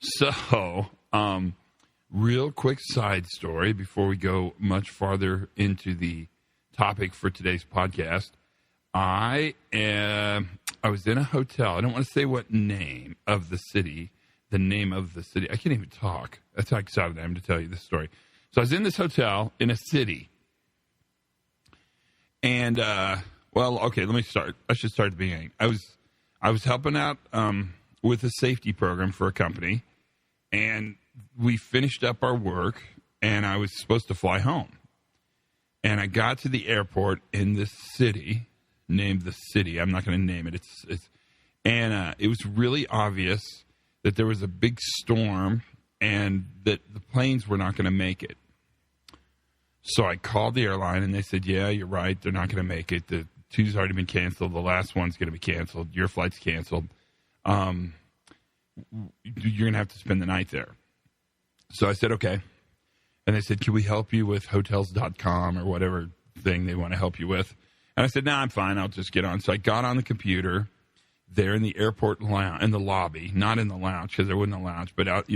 So, real quick side story before we go much farther into the topic for today's podcast. I was in a hotel. I don't want to say what name of the city. The name of the city. I can't even talk. That's how excited I am to tell you this story. So I was in this hotel in a city. And, let me start. I should start at the beginning. I was helping out with a safety program for a company. And we finished up our work, and I was supposed to fly home. And I got to the airport in this city, named the city. I'm not going to name it. It was really obvious that there was a big storm and that the planes were not going to make it. So I called the airline, and they said, yeah, you're right. They're not going to make it. The two's already been canceled. The last one's going to be canceled. Your flight's canceled. You're going to have to spend the night there. So I said, okay. And they said, can we help you with hotels.com or whatever thing they want to help you with? And I said, no, I'm fine. I'll just get on. So I got on the computer there in the airport lounge, in the lobby, not in the lounge because there wasn't a lounge, but out,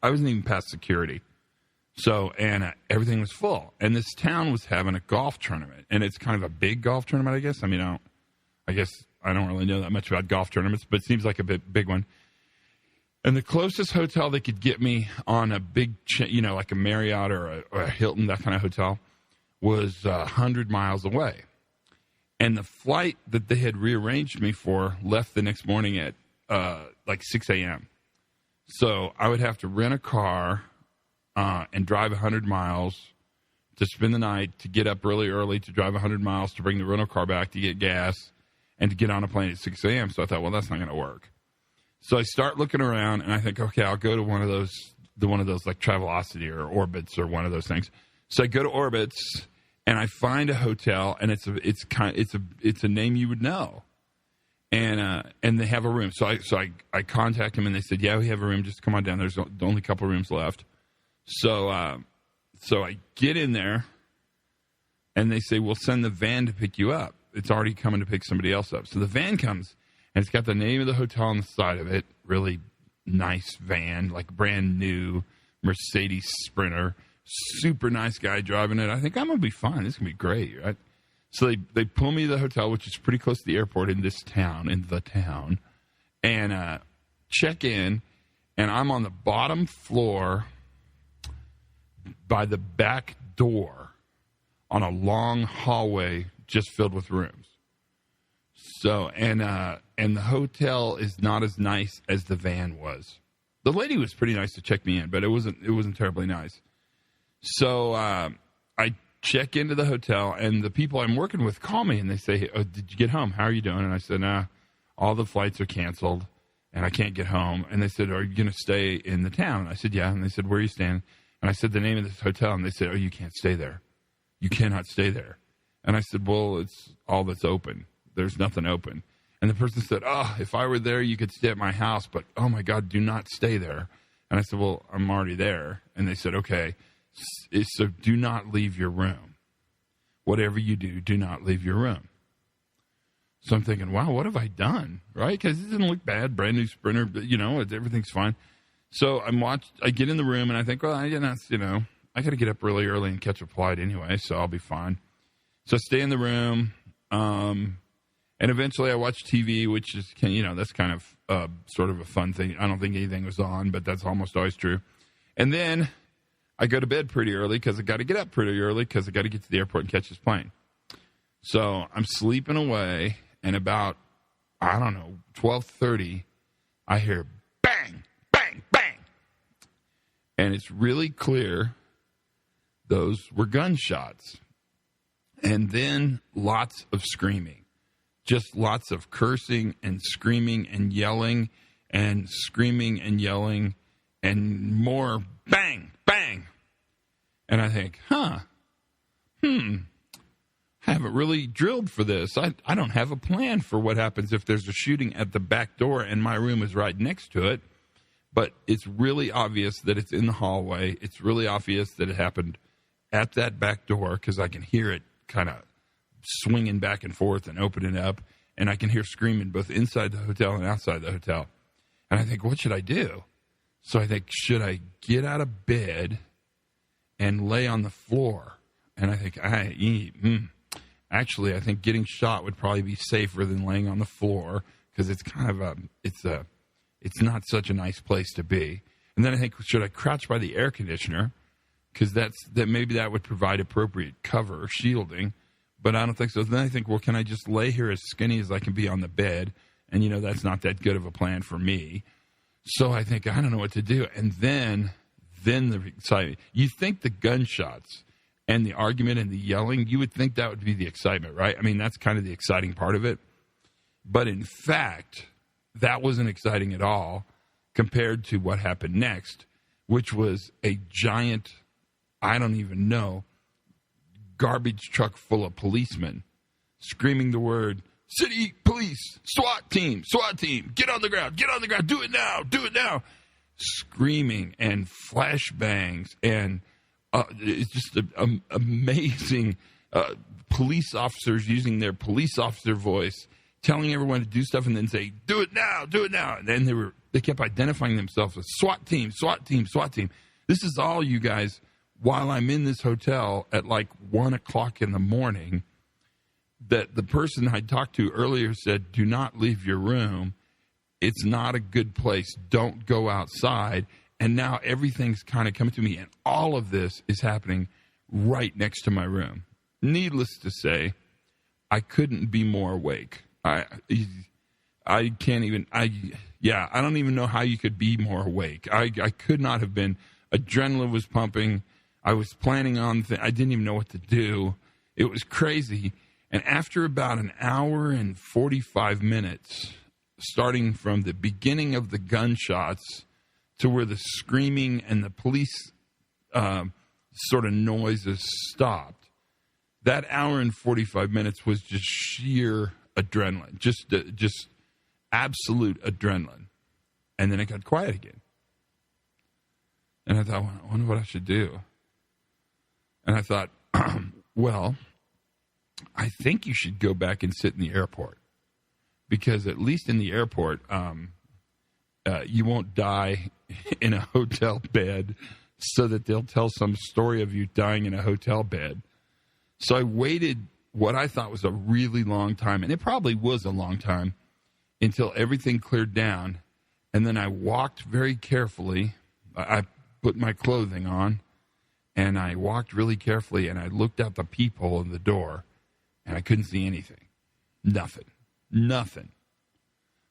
I wasn't even past security. So, and everything was full. And this town was having a golf tournament. And it's kind of a big golf tournament, I guess. I mean, I guess I don't really know that much about golf tournaments, but it seems like a big one. And the closest hotel they could get me on a big, like a Marriott or a Hilton, that kind of hotel, was 100 miles away. And the flight that they had rearranged me for left the next morning at like 6 a.m. So I would have to rent a car and drive 100 miles to spend the night, to get up really early, to drive 100 miles, to bring the rental car back, to get gas, and to get on a plane at 6 a.m. So I thought, well, that's not going to work. So I start looking around, and I think, okay, I'll go to one of those like Travelocity or Orbitz or one of those things. So I go to Orbitz, and I find a hotel, and it's a name you would know, and they have a room. So I contact them, and they said, yeah, we have a room. Just come on down. There's only a couple rooms left. So I get in there, and they say, we'll send the van to pick you up. It's already coming to pick somebody else up. So the van comes. And it's got the name of the hotel on the side of it. Really nice van, like brand new Mercedes Sprinter. Super nice guy driving it. I think I'm going to be fine. This is going to be great, right? So they pull me to the hotel, which is pretty close to the airport in the town, and check in. And I'm on the bottom floor by the back door on a long hallway just filled with rooms. So, and the hotel is not as nice as the van was. The lady was pretty nice to check me in, but it wasn't terribly nice. So I check into the hotel, and the people I'm working with call me, and they say, oh, did you get home? How are you doing? And I said, nah, all the flights are canceled, and I can't get home. And they said, are you going to stay in the town? And I said, yeah. And they said, where are you staying? And I said the name of this hotel, and they said, oh, you can't stay there. You cannot stay there. And I said, well, it's all that's open. There's nothing open. And the person said, oh, if I were there, you could stay at my house, but, oh, my God, do not stay there. And I said, well, I'm already there. And they said, okay, so do not leave your room. Whatever you do, do not leave your room. So I'm thinking, wow, what have I done, right? Because it didn't look bad, brand new Sprinter, but, everything's fine. So I get in the room, and I think, well, I got to get up really early and catch a flight anyway, so I'll be fine. So I stay in the room, and eventually I watch TV, which is, that's kind of sort of a fun thing. I don't think anything was on, but that's almost always true. And then I go to bed pretty early because I got to get up pretty early because I got to get to the airport and catch this plane. So I'm sleeping away, and about, 12:30, I hear bang, bang, bang. And it's really clear those were gunshots. And then lots of screaming. Just lots of cursing and screaming and yelling and screaming and yelling and more bang, bang. And I think, I haven't really drilled for this. I don't have a plan for what happens if there's a shooting at the back door and my room is right next to it. But it's really obvious that it's in the hallway. It's really obvious that it happened at that back door because I can hear it kind of swinging back and forth and opening up, and I can hear screaming both inside the hotel and outside the hotel. And I think, what should I do? So I think, should I get out of bed and lay on the floor? And I think, actually, I think getting shot would probably be safer than laying on the floor, because it's kind of it's not such a nice place to be. And then I think, should I crouch by the air conditioner? Because maybe that would provide appropriate cover or shielding, but I don't think so. Then I think, well, can I just lay here as skinny as I can be on the bed? And, that's not that good of a plan for me. So I think, I don't know what to do. And then the excitement. You think the gunshots and the argument and the yelling, you would think that would be the excitement, right? I mean, that's kind of the exciting part of it. But in fact, that wasn't exciting at all compared to what happened next, which was a giant, I don't even know, garbage truck full of policemen screaming the word, "City police, SWAT team, get on the ground, do it now," screaming and flashbangs, and it's just amazing police officers using their police officer voice, telling everyone to do stuff, and then say, do it now. And then they kept identifying themselves as SWAT team. This is all, you guys, while I'm in this hotel at like 1 o'clock in the morning, that the person I talked to earlier said, do not leave your room. It's not a good place. Don't go outside. And now everything's kind of coming to me. And all of this is happening right next to my room. Needless to say, I couldn't be more awake. I can't even, I don't even know how you could be more awake. I could not have been. Adrenaline was pumping. I was planning on, I didn't even know what to do. It was crazy. And after about an hour and 45 minutes, starting from the beginning of the gunshots to where the screaming and the police sort of noises stopped, that hour and 45 minutes was just sheer adrenaline, just absolute adrenaline. And then it got quiet again. And I thought, well, I wonder what I should do. And I thought, well, I think you should go back and sit in the airport, because at least in the airport, you won't die in a hotel bed, so that they'll tell some story of you dying in a hotel bed. So I waited what I thought was a really long time, and it probably was a long time, until everything cleared down. And then I walked very carefully. I put my clothing on, and I walked really carefully, and I looked out the peephole in the door, and I couldn't see anything. Nothing.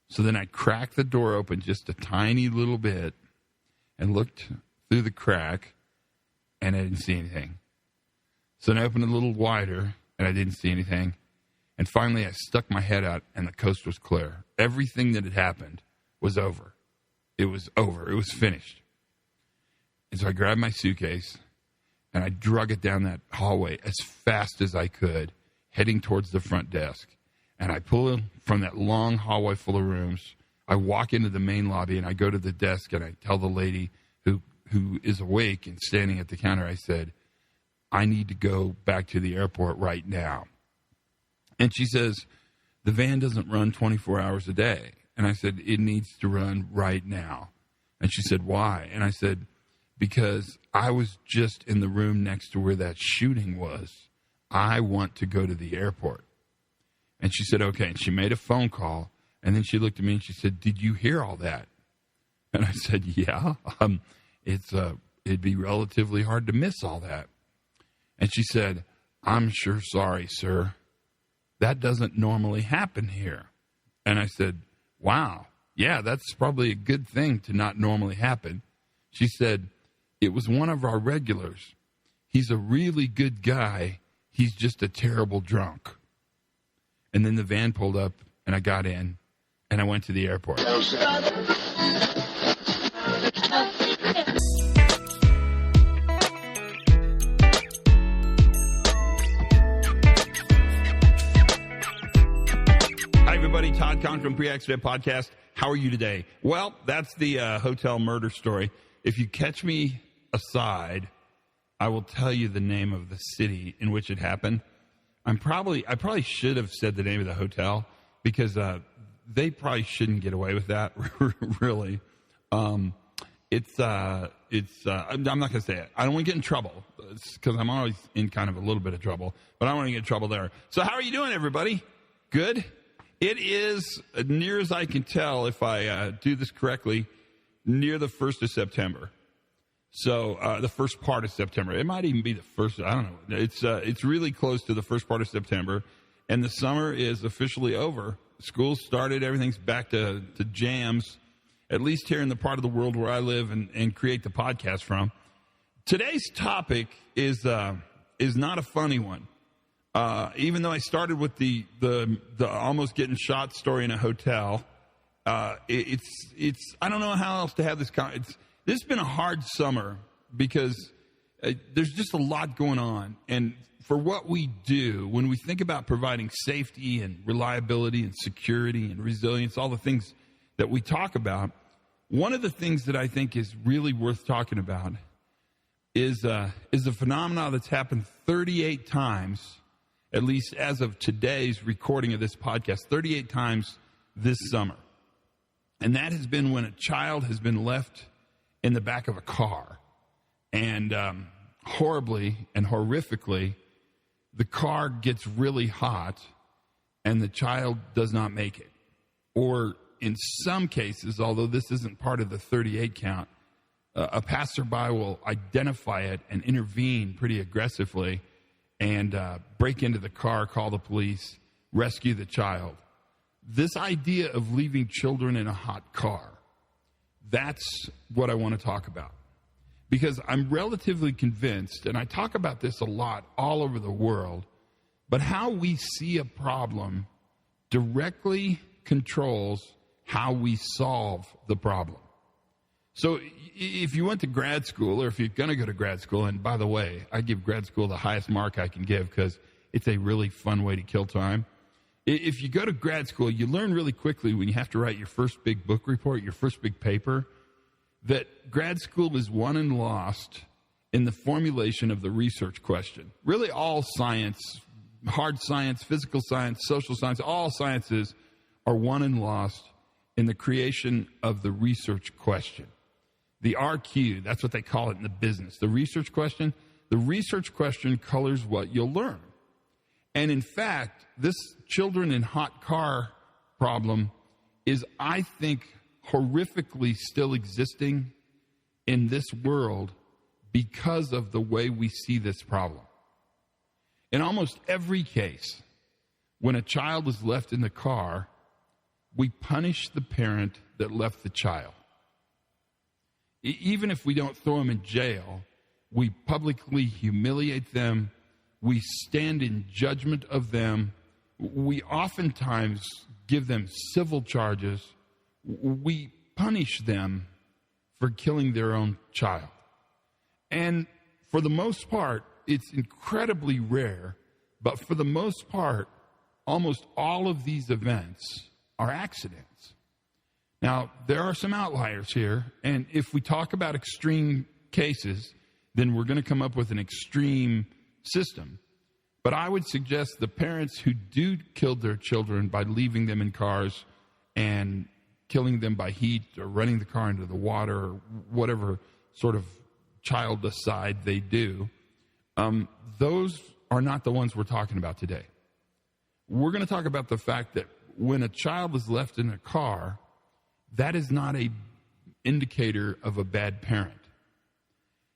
So then I cracked the door open just a tiny little bit and looked through the crack, and I didn't see anything. So then I opened a little wider, and I didn't see anything. And finally I stuck my head out, and the coast was clear. Everything that had happened was over. It was over. It was finished. And so I grabbed my suitcase, and I drug it down that hallway as fast as I could, heading towards the front desk. And I pull from that long hallway full of rooms. I walk into the main lobby, and I go to the desk, and I tell the lady who is awake and standing at the counter, I said, I need to go back to the airport right now. And she says, the van doesn't run 24 hours a day. And I said, it needs to run right now. And she said, why? And I said, because I was just in the room next to where that shooting was. I want to go to the airport. And she said, okay. And she made a phone call. And then she looked at me and she said, did you hear all that? And I said, yeah. It'd be relatively hard to miss all that. And she said, I'm sure sorry, sir. That doesn't normally happen here. And I said, wow. Yeah, that's probably a good thing to not normally happen. She said, it was one of our regulars. He's a really good guy. He's just a terrible drunk. And then the van pulled up, and I got in, and I went to the airport. Hi, everybody. Todd Conk from Pre-Accident Podcast. How are you today? Well, that's the hotel murder story. If you catch me aside, I will tell you the name of the city in which it happened. I probably should have said the name of the hotel, because they probably shouldn't get away with that, really. I'm not going to say it. I don't want to get in trouble because I'm always in kind of a little bit of trouble, but I don't want to get in trouble there. So how are you doing, everybody? Good? It is, near as I can tell, if I do this correctly, near the 1st of September. So the first part of September. It might even be the first. I don't know. It's really close to the first part of September, and the summer is officially over. School's started. Everything's back to jams, at least here in the part of the world where I live and create the podcast from. Today's topic is not a funny one. Even though I started with the almost getting shot story in a hotel, it's I don't know how else to have this. This has been a hard summer because there's just a lot going on. And for what we do, when we think about providing safety and reliability and security and resilience, all the things that we talk about, one of the things that I think is really worth talking about is a phenomenon that's happened 38 times, at least as of today's recording of this podcast, 38 times this summer. And that has been when a child has been left in the back of a car. And horribly and horrifically, the car gets really hot and the child does not make it. Or in some cases, although this isn't part of the 38 count, a passerby will identify it and intervene pretty aggressively and break into the car, call the police, rescue the child. This idea of leaving children in a hot car, that's what I want to talk about. Because I'm relatively convinced, and I talk about this a lot all over the world, but how we see a problem directly controls how we solve the problem. So if you went to grad school, or if you're going to go to grad school, and by the way, I give grad school the highest mark I can give because it's a really fun way to kill time. If you go to grad school, you learn really quickly when you have to write your first big book report, your first big paper, that grad school is won and lost in the formulation of the research question. Really all science, hard science, physical science, social science, all sciences are won and lost in the creation of the research question. The RQ, that's what they call it in the business. The research question colors what you'll learn. And in fact, this children in hot car problem is, I think, horrifically still existing in this world because of the way we see this problem. In almost every case, when a child is left in the car, we punish the parent that left the child. Even if we don't throw them in jail, we publicly humiliate them. We stand in judgment of them. We oftentimes give them civil charges. We punish them for killing their own child. And for the most part, it's incredibly rare, but for the most part, almost all of these events are accidents. Now, there are some outliers here, and if we talk about extreme cases, then we're going to come up with an extreme system. But I would suggest the parents who do kill their children by leaving them in cars and killing them by heat or running the car into the water or whatever sort of child-aside they do, those are not the ones we're talking about today. We're going to talk about the fact that when a child is left in a car, that is not an indicator of a bad parent.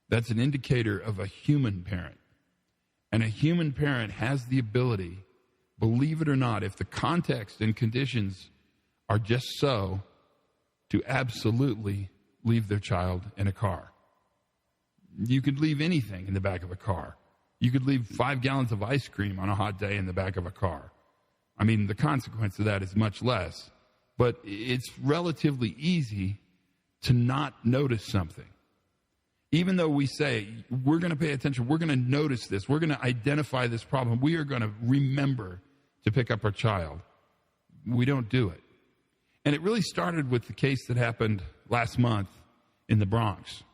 That's an indicator of a human parent. And a human parent has the ability, believe it or not, if the context and conditions are just so, to absolutely leave their child in a car. You could leave anything in the back of a car. You could leave 5 gallons of ice cream on a hot day in the back of a car. I mean, the consequence of that is much less, but it's relatively easy to not notice something. Even though we say, we're going to pay attention, we're going to notice this, we're going to identify this problem, we are going to remember to pick up our child, we don't do it. And it really started with the case that happened last month in the Bronx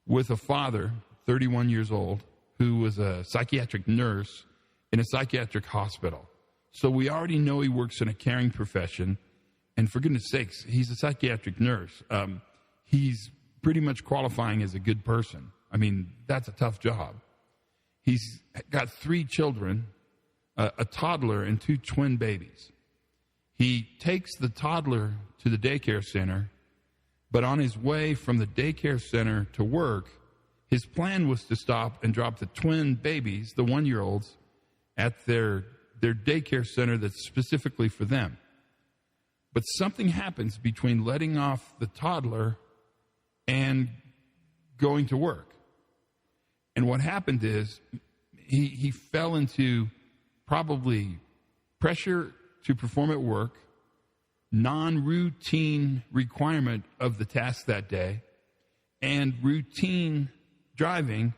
with a father, 31 years old, who was a psychiatric nurse in a psychiatric hospital. So we already know he works in a caring profession, and for goodness sakes, he's a psychiatric nurse. He's pretty much qualifying as a good person. I mean, that's a tough job. He's got 3 children, a toddler and 2 twin babies. He takes the toddler to the daycare center, but on his way from the daycare center to work, his plan was to stop and drop the twin babies, the 1-year-olds, at their daycare center that's specifically for them. But something happens between letting off the toddler and going to work. And what happened is he fell into probably pressure to perform at work, non-routine requirement of the task that day, and routine driving,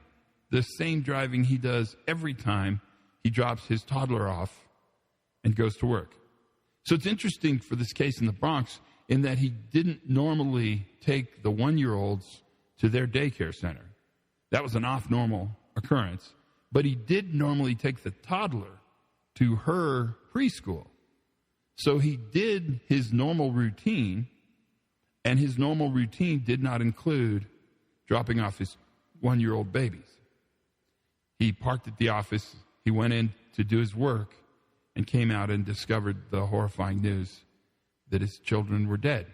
the same driving he does every time he drops his toddler off and goes to work. So it's interesting for this case in the Bronx in that he didn't normally take the 1-year-olds to their daycare center. That was an off-normal occurrence. But he did normally take the toddler to her preschool. So he did his normal routine, and his normal routine did not include dropping off his 1-year-old babies. He parked at the office, he went in to do his work, and came out and discovered the horrifying news that his children were dead.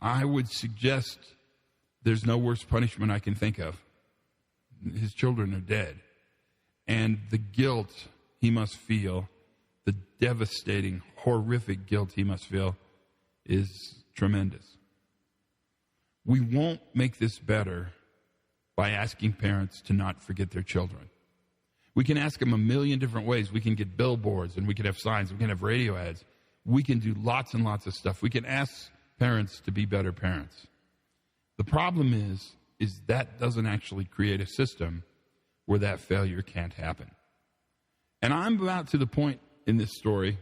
I would suggest there's no worse punishment I can think of. His children are dead. And the guilt he must feel, the devastating, horrific guilt he must feel, is tremendous. We won't make this better by asking parents to not forget their children. We can ask them a million different ways. We can get billboards, and we can have signs, we can have radio ads. We can do lots and lots of stuff. We can ask parents to be better parents. The problem is that doesn't actually create a system where that failure can't happen. And I'm about to the point in this story,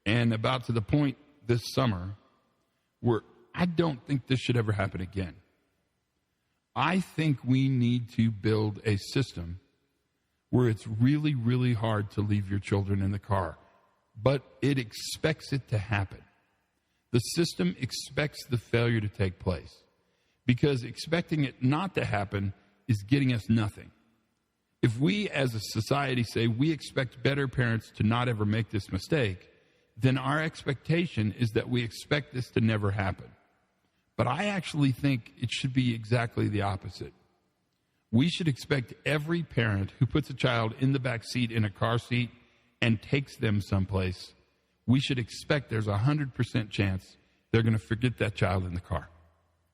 and about to the point this summer, where I don't think this should ever happen again. I think we need to build a system where it's really, really hard to leave your children in the car, but it expects it to happen. The system expects the failure to take place, because expecting it not to happen is getting us nothing. If we as a society say we expect better parents to not ever make this mistake, then our expectation is that we expect this to never happen. But I actually think it should be exactly the opposite. We should expect every parent who puts a child in the back seat in a car seat and takes them someplace, we should expect there's a 100% chance they're going to forget that child in the car.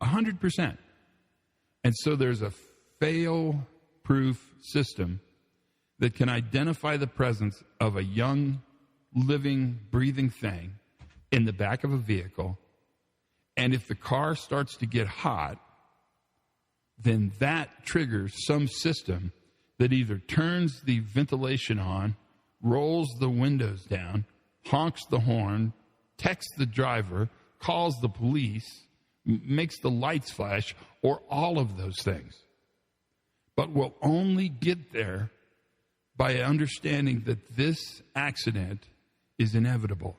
100%. And so there's a fail-proof system that can identify the presence of a young, living, breathing thing in the back of a vehicle. And if the car starts to get hot, then that triggers some system that either turns the ventilation on, rolls the windows down, honks the horn, texts the driver, calls the police, makes the lights flash, or all of those things. But we'll only get there by understanding that this accident is inevitable.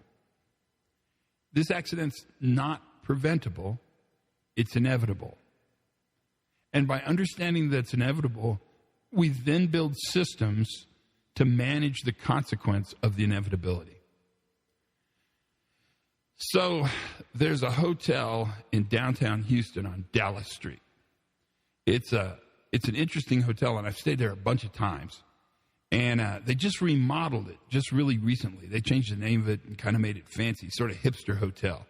This accident's not preventable, it's inevitable. And by understanding that it's inevitable, we then build systems to manage the consequence of the inevitability. So there's a hotel in downtown Houston on Dallas Street. It's an interesting hotel, and I've stayed there a bunch of times. And they just remodeled it just really recently. They changed the name of it and kind of made it fancy, sort of hipster hotel.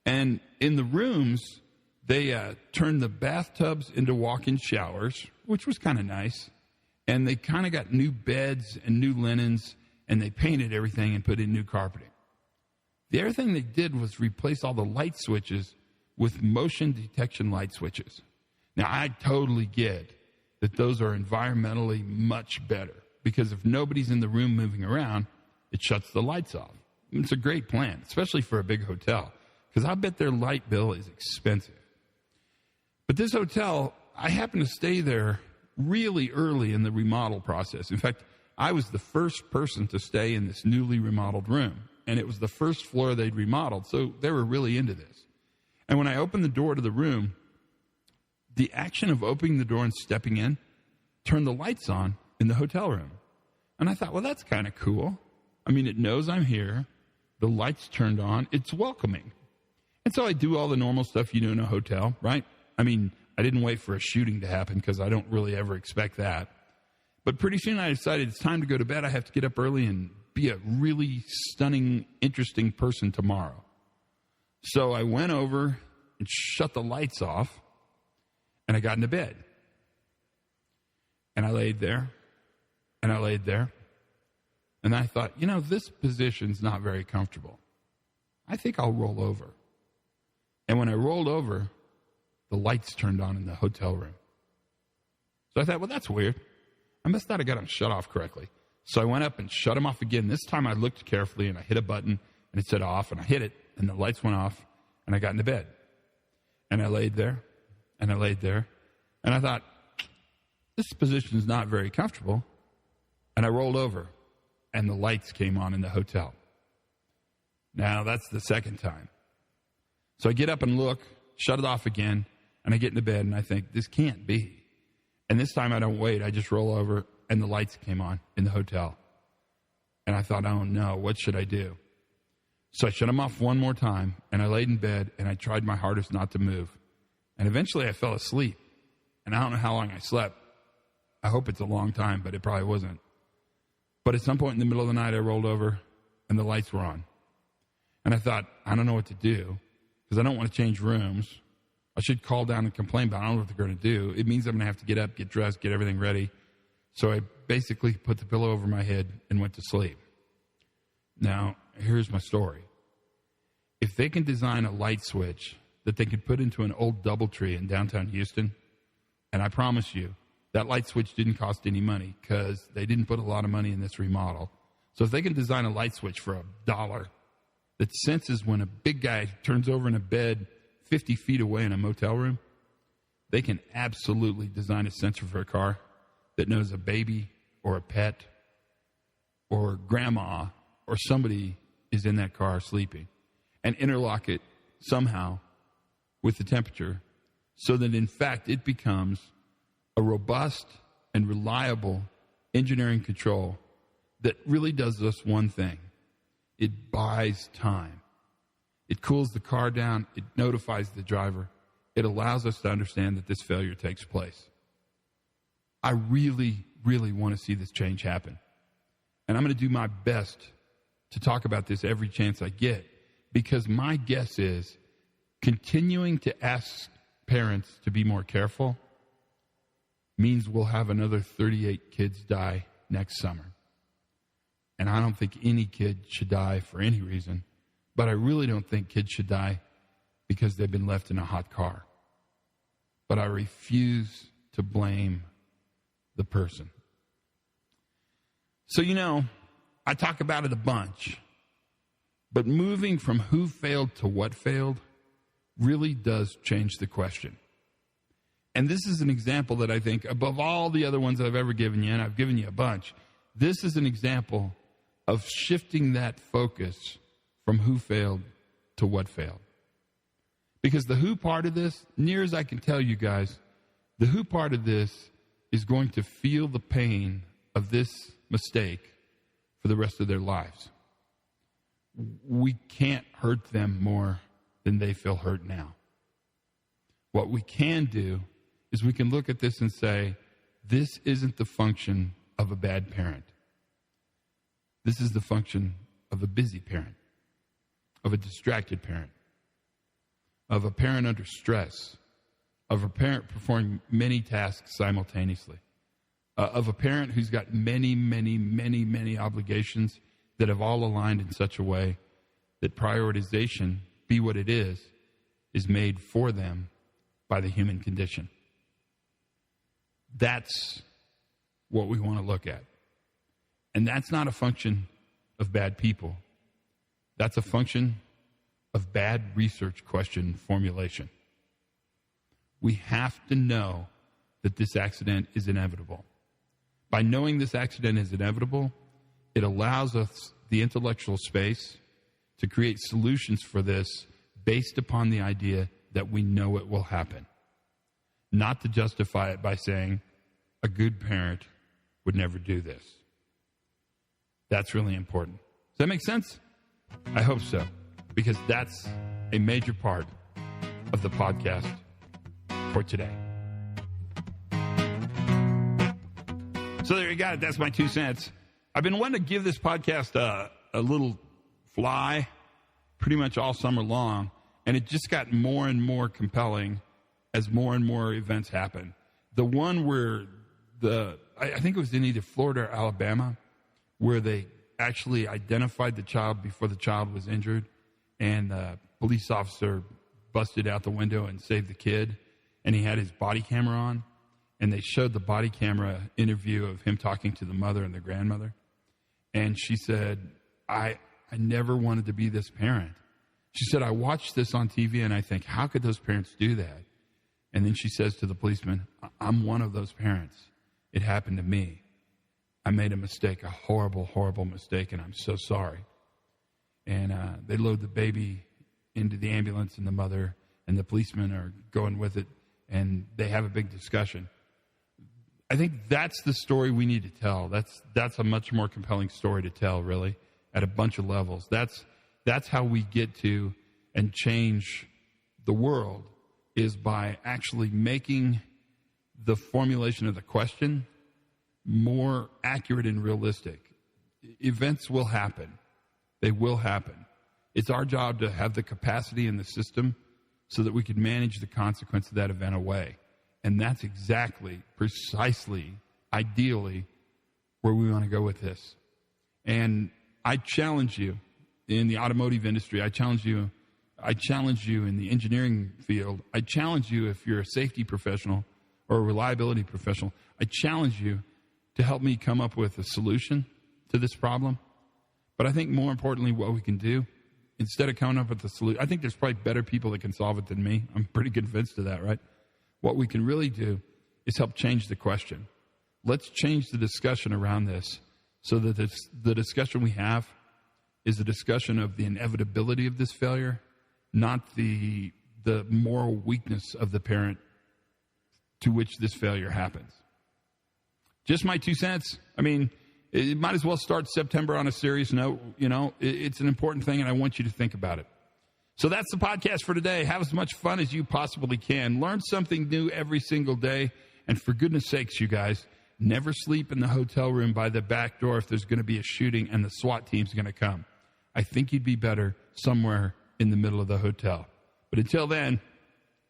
And in the rooms, they turned the bathtubs into walk-in showers, which was kind of nice. And they kind of got new beds and new linens, and they painted everything and put in new carpeting. The other thing they did was replace all the light switches with motion detection light switches. Now, I totally get that those are environmentally much better, because if nobody's in the room moving around, it shuts the lights off. It's a great plan, especially for a big hotel, because I bet their light bill is expensive. But this hotel, I happened to stay there really early in the remodel process. In fact, I was the first person to stay in this newly remodeled room, and it was the first floor they'd remodeled, so they were really into this. And when I opened the door to the room, the action of opening the door and stepping in turned the lights on in the hotel room. And I thought, well, that's kind of cool. I mean, it knows I'm here. The lights turned on. It's welcoming. And so I do all the normal stuff you do in a hotel, right? I mean, I didn't wait for a shooting to happen because I don't really ever expect that. But pretty soon I decided it's time to go to bed. I have to get up early and be a really stunning, interesting person tomorrow. So I went over and shut the lights off, and I got into bed. And I laid there, and I laid there, and I thought, this position's not very comfortable. I think I'll roll over. And when I rolled over, the lights turned on in the hotel room. So I thought, well, that's weird. I must not have got them shut off correctly. So I went up and shut them off again. This time I looked carefully, and I hit a button, and it said off, and I hit it, and the lights went off, and I got into bed. And I laid there, and I laid there, and I thought, this position is not very comfortable. And I rolled over, and the lights came on in the hotel. Now, that's the second time. So I get up and look, shut it off again, and I get into bed, and I think, this can't be. And this time I don't wait. I just roll over, and the lights came on in the hotel. And I thought, oh, no, what should I do? So I shut them off one more time, and I laid in bed, and I tried my hardest not to move. And eventually I fell asleep. And I don't know how long I slept. I hope it's a long time, but it probably wasn't. But at some point in the middle of the night, I rolled over, and the lights were on. And I thought, I don't know what to do, because I don't want to change rooms. I should call down and complain, but I don't know what they're going to do. It means I'm going to have to get up, get dressed, get everything ready. So I basically put the pillow over my head and went to sleep. Now, here's my story. If they can design a light switch that they could put into an old DoubleTree in downtown Houston, and I promise you, that light switch didn't cost any money because they didn't put a lot of money in this remodel. So if they can design a light switch for $1 that senses when a big guy turns over in a bed 50 feet away in a motel room, they can absolutely design a sensor for a car that knows a baby or a pet or grandma or somebody is in that car sleeping, and interlock it somehow with the temperature so that, in fact, it becomes a robust and reliable engineering control that really does just one thing. It buys time. It cools the car down. It notifies the driver. It allows us to understand that this failure takes place. I really, really want to see this change happen. And I'm going to do my best to talk about this every chance I get, because my guess is continuing to ask parents to be more careful means we'll have another 38 kids die next summer. And I don't think any kid should die for any reason, but I really don't think kids should die because they've been left in a hot car. But I refuse to blame the person. So, I talk about it a bunch, but moving from who failed to what failed really does change the question. And this is an example that I think, above all the other ones I've ever given you, and I've given you a bunch, this is an example of shifting that focus from who failed to what failed. Because the who part of this, near as I can tell you guys, the who part of this is going to feel the pain of this mistake for the rest of their lives. We can't hurt them more than they feel hurt now. What we can do is we can look at this and say, this isn't the function of a bad parent. This is the function of a busy parent, of a distracted parent, of a parent under stress, of a parent performing many tasks simultaneously, of a parent who's got many, many, many, many obligations that have all aligned in such a way that prioritization, be what it is made for them by the human condition. That's what we want to look at. And that's not a function of bad people. That's a function of bad research question formulation. We have to know that this accident is inevitable. By knowing this accident is inevitable, it allows us the intellectual space to create solutions for this based upon the idea that we know it will happen. not to justify it by saying a good parent would never do this. That's really important. Does that make sense? I hope so, because that's a major part of the podcast for today. So there you got it. That's my 2 cents. I've been wanting to give this podcast a little fly pretty much all summer long, and it just got more and more compelling as more and more events happen. The one where I think it was in either Florida or Alabama, where they actually identified the child before the child was injured, and the police officer busted out the window and saved the kid, and he had his body camera on, and they showed the body camera interview of him talking to the mother and the grandmother, and she said, I never wanted to be this parent. She said, I watched this on TV, and I think, how could those parents do that? And then she says to the policeman, I'm one of those parents. It happened to me. I made a mistake, a horrible, horrible mistake, and I'm so sorry. And they load the baby into the ambulance, and the mother and the policeman are going with it, and they have a big discussion. I think that's the story we need to tell. That's a much more compelling story to tell, really, at a bunch of levels. That's how we get to and change the world, is by actually making the formulation of the question more accurate and realistic. Events will happen. They will happen. It's our job to have the capacity in the system so that we can manage the consequence of that event away. And that's exactly, precisely, ideally, where we want to go with this. And I challenge you in the automotive industry. I challenge you in the engineering field. I challenge you if you're a safety professional or a reliability professional. I challenge you to help me come up with a solution to this problem. But I think more importantly, what we can do, instead of coming up with a solution, I think there's probably better people that can solve it than me. I'm pretty convinced of that, right? What we can really do is help change the question. Let's change the discussion around this so that the discussion we have is a discussion of the inevitability of this failure, not the moral weakness of the parent to which this failure happens. Just my 2 cents. I mean, it might as well start September on a serious note. You know, it's an important thing, and I want you to think about it. So that's the podcast for today. Have as much fun as you possibly can. Learn something new every single day. And for goodness sakes, you guys, never sleep in the hotel room by the back door if there's going to be a shooting and the SWAT team's going to come. I think you'd be better somewhere in the middle of the hotel. But until then,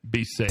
be safe.